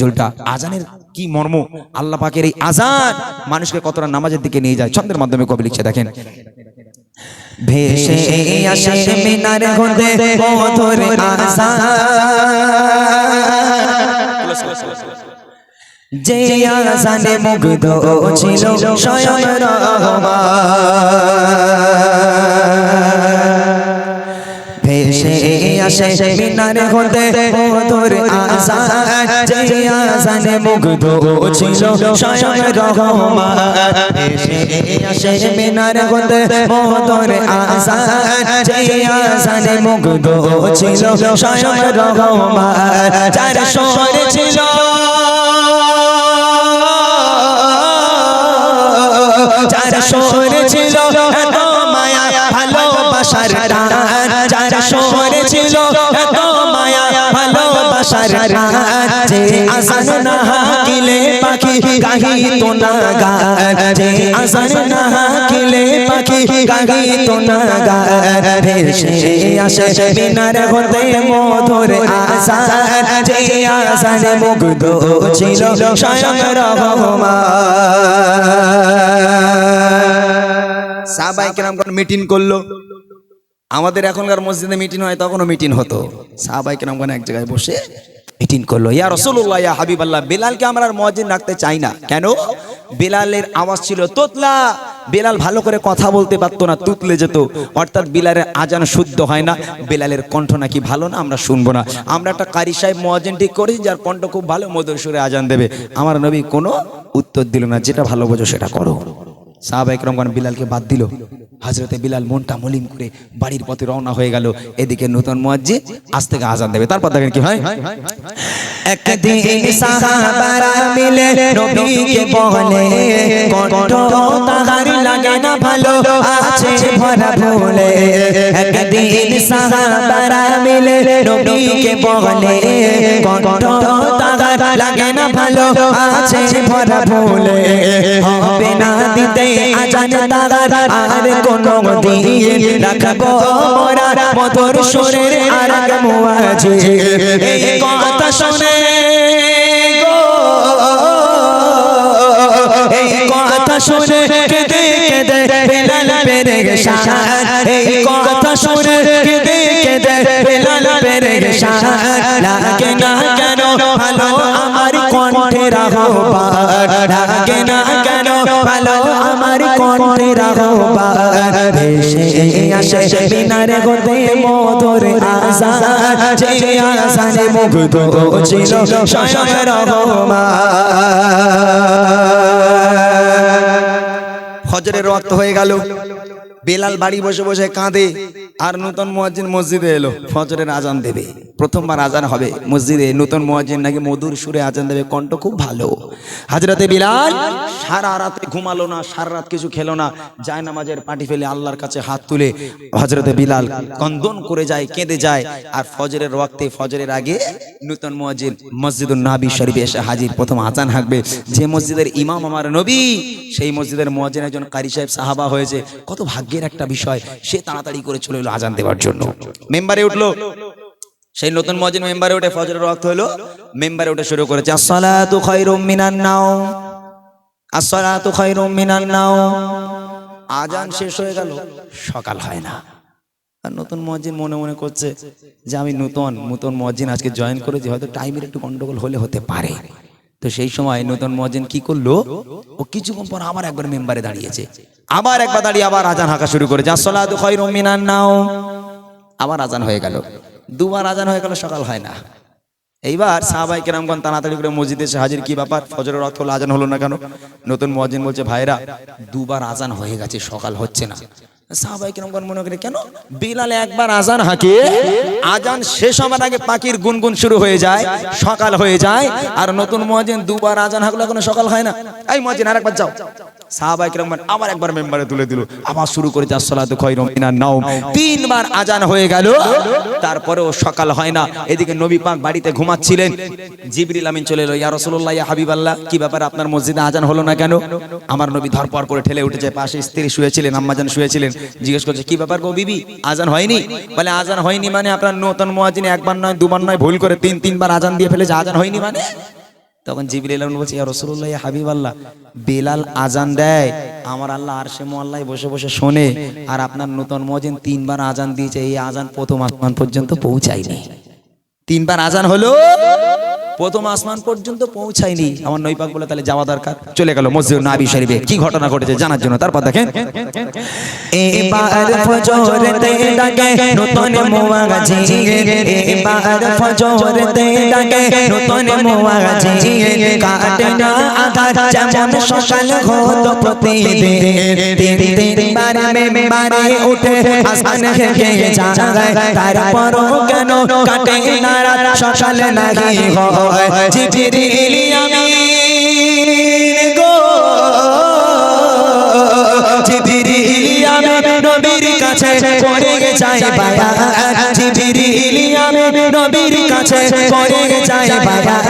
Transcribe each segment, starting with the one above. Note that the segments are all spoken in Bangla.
জলটা আজানের কি মর্ম, আল্লাহ পাকের এই আজান মানুষকে কতটা নামাজের দিকে নিয়ে যায়। ছন্দের মাধ্যমে কবি লিখছে, দেখেন। ভেসে আসে মিনার হতে মধুর আজান, যে আজানে মুগ্ধ ছিল স্বয়ং রহমান। ভেসে আসে মিনার হতে মধুর আজান, যে আজানে মুগ্ধ ছিল স্বয়ং রহমান। ভেসে আসে মিনার হতে মধুর আজান, যে আজানে মুগ্ধ ছিল স্বয়ং রহমান। যার সুরে ছিল যার সুরে ছিল এত মায়া ভালোবাসার টান, যার সুরে ছিল এত মায়া ভালোবাসার টান, যে আজান না হাকিলে পাখি গাহিত না গান, যে আজান না হাকিলে পাখি গাহিত না গান। ভেসে আসে মিনার হতে মধুর আজান, যে আজানে মুগ্ধ ছিল স্বয়ং রহমান। সাহাবায়ে কেরামগণ মিটিং করলো। আমাদের এখনকার মসজিদে মিটিং হয়, তখনও মিটিং হতো। সাহাবায়ে কেরামগণ এক জায়গায় বসে মিটিং করলো। ইয়া রাসূলুল্লাহ, ইয়া হাবিবাল্লাহ, বেলালকে আমরা আর মুয়াজ্জিন রাখতে চাই না। কেন? বেলালের আওয়াজ ছিল তোতলা, বেলাল ভালো করে কথা বলতে পারতো না, তুতলে যেত। অর্থাৎ বেলালের আজান শুদ্ধ হয় না, বেলালের কণ্ঠ নাকি ভালো না, আমরা শুনবো না। আমরা একটা কারি সাহেব মুয়াজ্জিন ঠিক করেছি, যার কণ্ঠ খুব ভালো, মধুর সুরে আজান দেবে। আমার নবী কোনো উত্তর দিল না, যেটা ভালো বোঝো সেটা করো। সাহাবায়ে কেরামগণ বিলালকে বাদ দিল। হযরতে বিলাল মনটা মলিন করে বাড়ির পথে রওনা হয়ে গেল। এদিকে নতুন মুয়াজ্জিন আজ থেকে আজান দেবে। তারপর দেখেন কি হয়। একদিন সাহাবারা মিলে নবীকে বলে, কণ্ঠ তাহার লাগে না ভালো, আছে ভরা ভুলে। একদিন সাহাবারা মিলে নবীকে বলে, কণ্ঠ তাহার লাগে না ভালো, আছে ভরা ভুলে। হবে না দিতে আজান তাহার আর কোনো দিন, রাখবো মোরা মধুর সুরের আর মুয়াজ্জিন। এই কথা শুনে গো, এই কথা শুনে কেঁদে কেঁদে বেলাল পেরেশান। এই কথা শুনে কেঁদে কেঁদে বেলাল পেরেশান। লাগে না কেন ভালো আমার কণ্ঠের আহ্বান, লাগে না কেন ভালো আমার কণ্ঠের আহ্বান। ভেসে আসে মিনার হতে মধুর আজান, যে আজানে মুগ্ধ ছিল স্বয়ং রহমান। ফজরের ওয়াক্ত হয়ে গেল। বেলাল বাড়ি বসে বসে কাঁদে, আর নতুন মুয়াজ্জিন মসজিদে এলো, ফজরের আজান দেবে। প্রথমবার আজান হবে মসজিদে, নতুন মুয়াজ্জিন নাকি মধুর সুরে আজান দেবে, কণ্ঠ খুব ভালো। হযরতে বিলাল সারা রাতে ঘুমালো না, সারা রাত কিছু খেলো না, যায় নামাজের পাটি ফেলে আল্লাহর কাছে হাত তুলে হযরতে বিলাল কন্দন করে যায়, কেঁদে যায়। আর ফজরের ওয়াক্তে, ফজরের আগে নতুন মুয়াজ্জিন মসজিদুন নবী শরীফে এসে হাজির। প্রথম আজান হাঁকবে। যে মসজিদের ইমাম আমার নবী, সেই মসজিদের মুয়াজ্জিন একজন কারি সাহেব সাহাবা হয়েছে। কত ভাগ্যের একটা বিষয়। সে তাড়াতাড়ি করে চলে এলো আজান দেওয়ার জন্য। মেম্বারে উঠলো। সেই নতুন মুয়াজ্জিন মেম্বারে উঠে, ফজরের ওয়াক্ত হলো, মেম্বারে উঠে শুরু করেছে, আসসালাতু খায়রুম মিনান নাওম, আসসালাতু খায়রুম মিনান নাওম। আজান শেষ হয়ে গেল, সকাল হয় না। আর নতুন মুয়াজ্জিন মনে মনে করছে যে আমি নতুন মুয়াজ্জিন আজকে জয়েন করেছি, হয়তো টাইমের একটু গন্ডগোল হলে হতে পারে। তো সেই সময় নতুন মুয়াজ্জিন কি করলো, ও কিছুক্ষণ পর আবার একবার মেম্বারে দাঁড়িয়েছে, আবার একবার দাঁড়িয়ে আবার আজান হাঁকা শুরু করেছে, আসসালাতু খায়রুম মিনান নাওম। আবার আজান হয়ে গেল, দুবার আজান হয়ে গেল, সকাল হয় না। এইবার সাহাবায়ে কেরামগণ তাড়াতাড়ি করে মসজিদে এসে হাজির। কি ব্যাপার, ফজরের ওয়াক্ত হলো, আজান হলো না কেন? নতুন মুয়াজ্জিন বলছে, ভাইরা দুবার আজান হয়ে গেছে, সকাল হচ্ছে না। সাহাবায়ে কেরামগণ মনে করে, কেন? বিলাল একবার আজান হাঁকে, আজান শেষ হবার আগে পাখির গুনগুন শুরু হয়ে যায়, সকাল হয়ে যায়। আর নতুন মুয়াজ্জিন দুবার আজান হাঁকলো, এখনো সকাল হয় না। এই মুয়াজ্জিন আরেকবার যাও। সাহাবায়ে কেরামগণ আবার একবার মেম্বারে তুলে দিল, আবার শুরু করেছে, আসসালাতু খায়রুম মিনান নাওম। তিনবার আজান হয়ে গেল, তারপরেও সকাল হয় না। এদিকে নবী পাক বাড়িতে ঘুমাচ্ছিলেন। জিবরিল আমিন চলে এলো, ইয়া রাসূলুল্লাহ, ইয়া হাবিবাল্লাহ, কি ব্যাপার, আপনার মসজিদে আজান হলো না কেন? আমার নবী ধরপড় করে ঠেলে উঠেছে, পাশে স্ত্রী শুয়েছিলেন, আম্মাজান শুয়েছিলেন। জিজ্ঞেস করছে, কি ব্যাপার গো বিবি, আজান হয়নি? বলে, আজান হয়নি মানে আপনার নতুন মুয়াজ্জিন একবার নয়, দুবার নয়, ভুল করে তিনবার আজান দিয়ে ফেলেছে, আজান হয়নি মানে? তখন জিবরিল আমিন বলছে, ইয়া রাসূলুল্লাহ, ইয়া হাবিবাল্লাহ, বেলাল আজান দেয়, আমার আল্লাহ আরশে মুআল্লায় বসে বসে শোনে, আর আপনার নূতন মুয়াজ্জিন 3 বার আজান দিয়েছে, এই আজান প্রথম আসমান পর্যন্ত পৌঁছায়নি। 3 বার আজান হলো, প্রথম আসমান পর্যন্ত পৌঁছায়নি। আমার নবী পাক বলে তাহলে যাওয়া দরকার। চলে গেল মসজিদ নববী শরীফে। কি ঘটনা ঘটেছে জানার জন্য তারপর দেখেন, এবার ফজরেতে ডাকে নতুন মুয়াজ্জিন, এবার ফজরেতে ডাকে নতুন মুয়াজ্জিন, কাটে না আধার যেমন সকাল হতো প্রতিদিন, তিন বার মেম্বারে উঠে আসান খেয়ে যায়, তারপরও কেন কাটে না রাত সকাল নাহি হয়, জিবরিল আমিন গো, জিবরিল আমিন নবীর কাছে পড়ে যায় বায়াত, জিবরিল আমিন নবীর কাছে পড়ে যায় বায়াত,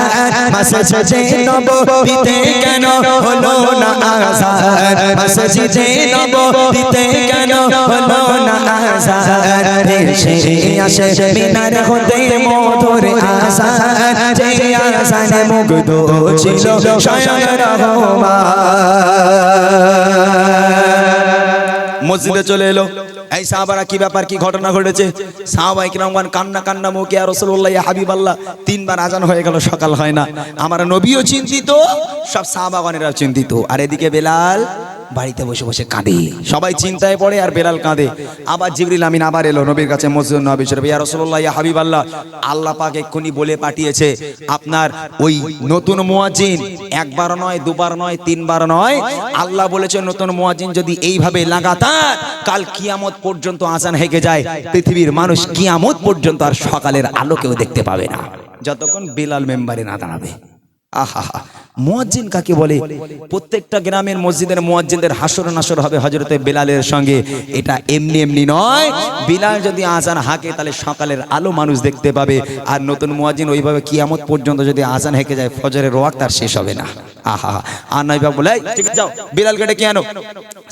মসজিদে নববীতে কেন হলো না আযান, মসজিদে নববীতে কেন হলো না আযান, এসে আসে মিনার হতে মধুর আযান, যে আযানে মুগ্ধ ছিল স্বয়ং রহমান। মসজিদে চলে এলো। এই সাহাবারা কি ব্যাপার, কি ঘটনা ঘটেছে? সাহাবায়ে কিরামগণ কান্না কান্না মুখে, ইয়া রাসূলুল্লাহ, ইয়া হাবিবাল্লাহ, 3 বার আজান হয়ে গেল, সকাল হয় না। আমার নবীও চিন্তিত, সব সাহাবাগণেরাও চিন্তিত, আর এদিকে বেলাল বাড়িতে বসে বসে কাঁদে। সবাই চিন্তায় পড়ে আর বেলাল কাঁদে। আবার জিবরিল আমিন আবার এলো নবীর কাছে মসজিদ নববী শরীফ, ইয়া রাসূলুল্লাহ, ইয়া হাবিবাল্লাহ, আল্লাহ পাক এক্ষুনি বলে পাঠিয়েছে আপনার ওই নতুন মুয়াজ্জিন একবার নয়, দুবার নয়, 3 বার নয়, আল্লাহ বলেছে নতুন মুয়াজ্জিন যদি এইভাবে লাগাতার কাল কিয়ামত পর্যন্ত আজান হেগে যায়, পৃথিবীর মানুষ কিয়ামত পর্যন্ত আর সকালের আলো কেউ দেখতে পাবে না, যতক্ষণ বেলাল মেম্বারে না দাঁড়াবে। আহা, মুয়াজ্জিন কাকে বলে? প্রত্যেকটা গ্রামের মসজিদের মুয়াজ্জিনদের হাসর নাসর হবে হযরতে বেলালের সঙ্গে। এটা এমনি এমনি নয়, বেলাল যদি আজান হাঁকে তাহলে সকালের আলো মানুষ দেখতে পাবে, আর নতুন মুয়াজ্জিন ওইভাবে কিয়ামত পর্যন্ত যদি আজান হেঁকে যায়, ফজরের ওয়াক্ত আর শেষ হবে না। আহা, আর নবী পাক বলে, ঠিক যাও বেলালকে ডেকে আনো।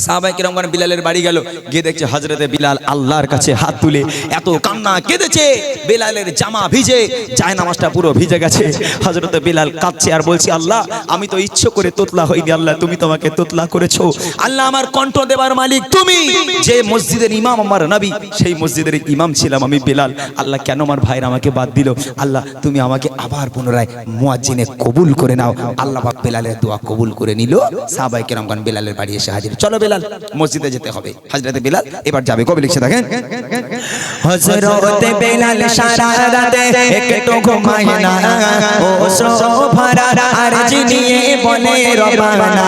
সাহাবায়ে কিরামগণ বেলালের বাড়ি গেল, গিয়ে দেখছে হযরতে বেলাল আল্লাহর কাছে হাত তুলে এত কান্না কেঁদেছে, বেলালের জামা ভিজে, জায়নামাজটা পুরো ভিজে গেছে। হযরতে বেলাল কাঁদছে আর বলছি, আল্লাহ আমি তো ইচ্ছে করে তোতলা হইনি, আল্লাহ তুমি তোমাকে তোতলা করেছো, আল্লাহ আমার কণ্ঠ দেবার মালিক তুমি, যে মসজিদের ইমাম আমার নবী, সেই মসজিদের ইমাম ছিলাম আমি বেলাল, আল্লাহ কেন আমার ভাইরা আমাকে বাদ দিল, আল্লাহ তুমি আমাকে আবার পুনরায় মুয়াজ্জিনে কবুল করে নাও। আল্লাহ পাক বেলালের দোয়া কবুল করে নিল। সাহাবায়ে কিরামগণ বেলালের বাড়ি এসে হাজির। চলো বেলাল, মসজিদে যেতে হবে। হযরতে বেলাল এবার যাবে। কবে লিখছে দেখেন, হযরতে বেলাল সারা রাতে একটু ঘুমায় না, ও সোফারা আরজ নিয়ে বলে রব্বানা,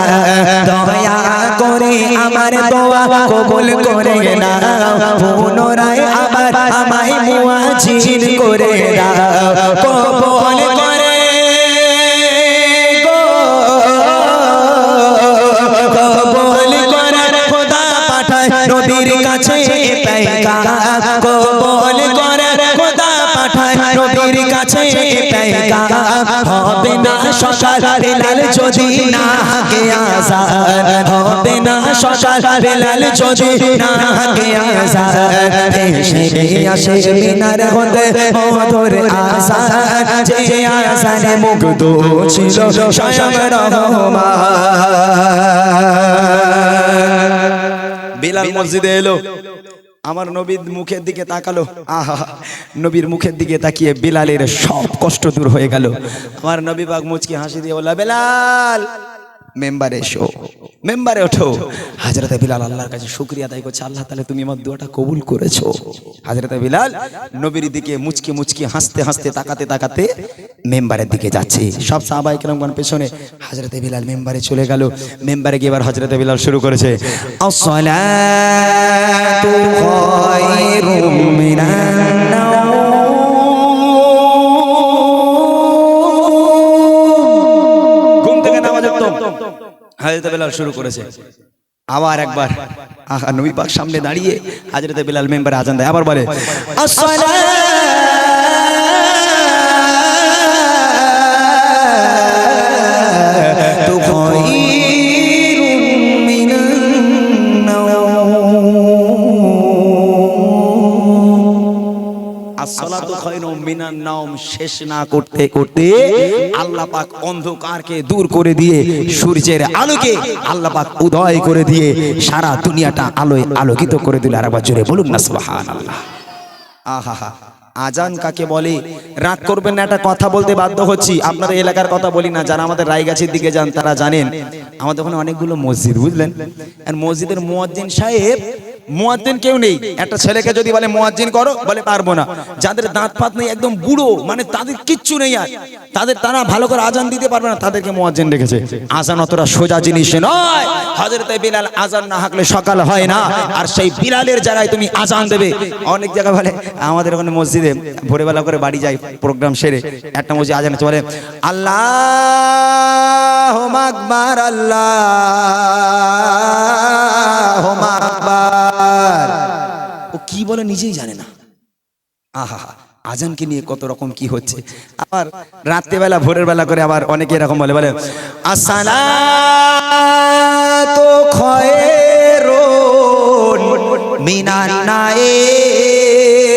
দয়া করে আমার দোয়া কবুল করে নাও, পুনরায় আবার আমায় মুয়াজ্জিন করে দাও, কবুল করে গো, কবুল করে খোদা পাঠায় নবীর কাছে পেগাম, কবুল করে খোদা পাঠায় নবীর কাছে পেগাম, হবে না সকাল বেলাল যদি না হাঁকে আযান, হবে না সকাল বেলাল যদি না হাঁকে আযান, এসে আসে মিনার হতে মধুর আযান, যে আযানে মুগ্ধ ছিল স্বয়ং রহমান। বেলাল মসজিদে এলো, আমার নবীর মুখের দিকে তাকালো, আহা, নবীর মুখের দিকে তাকিয়ে বেলালের সব কষ্ট দূর হয়ে গেল। আমার নবী পাক মুচকি হাসি দিয়ে বলল, বেলাল মেম্বারে এসো, মেম্বারে ওঠো। হযরতে বেলাল আল্লাহর কাছে শুকরিয়া আদায় করছে, আল্লাহ তাআলা তুমি আমার দোয়াটা কবুল করেছো। হযরতে বেলাল নবীর দিকে মুচকি মুচকি হাসতে হাসতে তাকাতে তাকাতে মেম্বারের দিকে যাচ্ছে। সব সাহাবায়ে কিরামগণ পেছনে, হযরতে বেলাল মেম্বারে চলে গেল। মেম্বারে গিয়ে এবার হযরতে বেলাল শুরু করেছে, আসসালাতু খায়রুম মিনান নাওম, ঘুম থেকে নামাজ উঠতো। হযরতে বেলাল শুরু করেছে আবার একবার, আহা, নবী পাক সামনে দাঁড়িয়ে হযরতে বেলাল মেম্বারে আজান দেয়, আবার বলে আসসালাতু খায়রুম মিনান নাওম, আসসালাতু খায়রুম মিনান নাওম শেষ না করতে করতে আল্লাহ পাক অন্ধকারকে দূর করে দিয়ে সূর্যের আলোকে আল্লাহ পাক উদয় করে দিয়ে সারা দুনিয়াটা আলোয় আলোকিত করে দিল। আরেকবার জোরে বলুন না সুবহানাল্লাহ। আহা, আজান কাকে বলে? রাগ করবেন না, একটা কথা বলতে বাধ্য হচ্ছি। আপনাদের এলাকার কথা বলি না, যারা আমাদের রায়গাছির দিকে যান তারা জানেন আমাদের ওখানে অনেকগুলো মসজিদ, বুঝলেন। আর মসজিদের মুয়াজ্জিন সাহেব, মুয়াজ্জিন কেউ নেই। একটা ছেলেকে যদি বলে মুয়াজ্জিন করো, বলে পারবো না। যাদের দাঁত ফাত নেই, একদম বুড়ো, মানে তাদের কিচ্ছু নেই, আর তারা ভালো করে আজান দিতে পারবে না, তাদেরকে মুয়াজ্জিন রেখেছে। আজান অতটা সোজা জিনিস নয়। হযরতে বিলাল আজান না হাঁকলে সকাল হয় না, আর সেই বিলালের জায়গায় তুমি আজান দেবে। অনেক জায়গায় বলে, আমাদের ওখানে মসজিদে ভোরবেলা করে বাড়ি যাই প্রোগ্রাম সেরে, একটা মসজিদ আজান হচ্ছে, বলে আল্লাহু আকবার, আল্লাহু আকবার। ও কি বলে নিজেই জানে না। আহা, আজানকে নিয়ে কত রকম কি হচ্ছে। আবার রাত্রেবেলা ভোরের বেলা করে আবার অনেকে এরকম বলে আসসালাতু খায়রুন মিনান নাইম।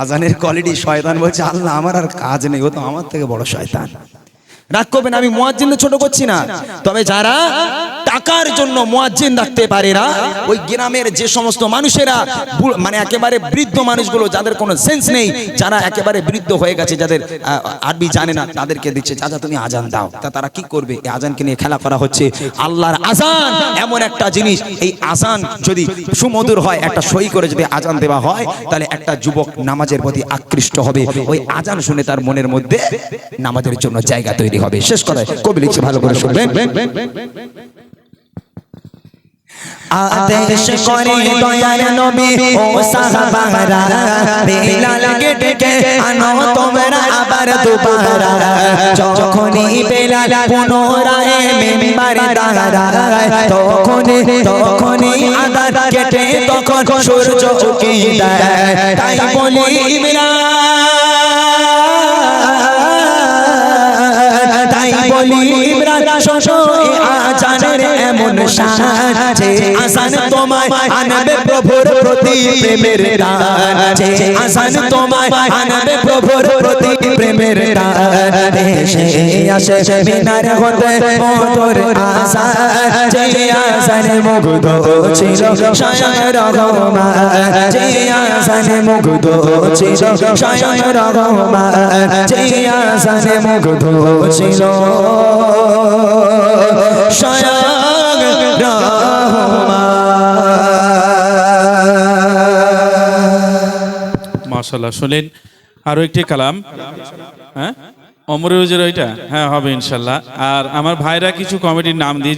আজানের কোয়ালিটি শয়তান বলছে, আল্লাহ আমার আর কাজ নেই, ও তো আমার থেকে বড় শয়তান। রাগ করবেন, আমি মুয়াজ্জিনদের ছোট করছি না, তবে যারা টাকার জন্য মুয়াজ্জিন রাখতে পারে না, ওই গ্রামের যে সমস্ত মানুষেরা মানে একেবারে বৃদ্ধ মানুষগুলো, যাদের কোনো সেন্স নেই, যারা একেবারে বৃদ্ধ হয়ে গেছে, যাদের আরবি জানে না, তাদেরকে দিচ্ছে চাচা তুমি আজান দাও। তারা কি করবে? এই আজানকে নিয়ে খেলা করা হচ্ছে। আল্লাহর আজান এমন একটা জিনিস, এই আজান যদি সুমধুর হয়, একটা সই করে যদি আজান দেওয়া হয়, তাহলে একটা যুবক নামাজের প্রতি আকৃষ্ট হবে। ওই আজান শুনে তার মনের মধ্যে নামাজের জন্য জায়গা তৈরি হবে। শেষ কথায় কবি লিখছে, ভালো করে শুনবেন। আদেশ করে দয়ার নবী ও সাহাবারা, বেলালকে ডেকে আনো তোমরা আবার দুবারা। যখনই বেলাল পুনরায় মিম্বারে দাঁড়ায়, তখনই আদান কেটে তখন সূর্য উঠে যায়। তাই বলি ইমরান, তাই বলি ইমরান, শোনো আজানের এমন শান, যে আজান তোমায় আনবে প্রভুর প্রতি প্রেমের টান, যে আজান তোমায় আনবে প্রভুর প্রতি প্রেমের টান। এসে আসে মিনার হতে মধুর আজান, যে আজানে মুগ্ধ ছিল স্বয়ং রহমান, যে আজানে মুগ্ধ ছিল স্বয়ং রহমান, যে আজানে মুগ্ধ ছিল স্বয়ং মাশাআল্লাহ। শুনলেন আরো একটি কালাম, হ্যাঁ অমরের ওইটা, হ্যাঁ হবে ইনশাল্লাহ। আর আমার ভাইরা কিছু কমিটির নাম দিয়ে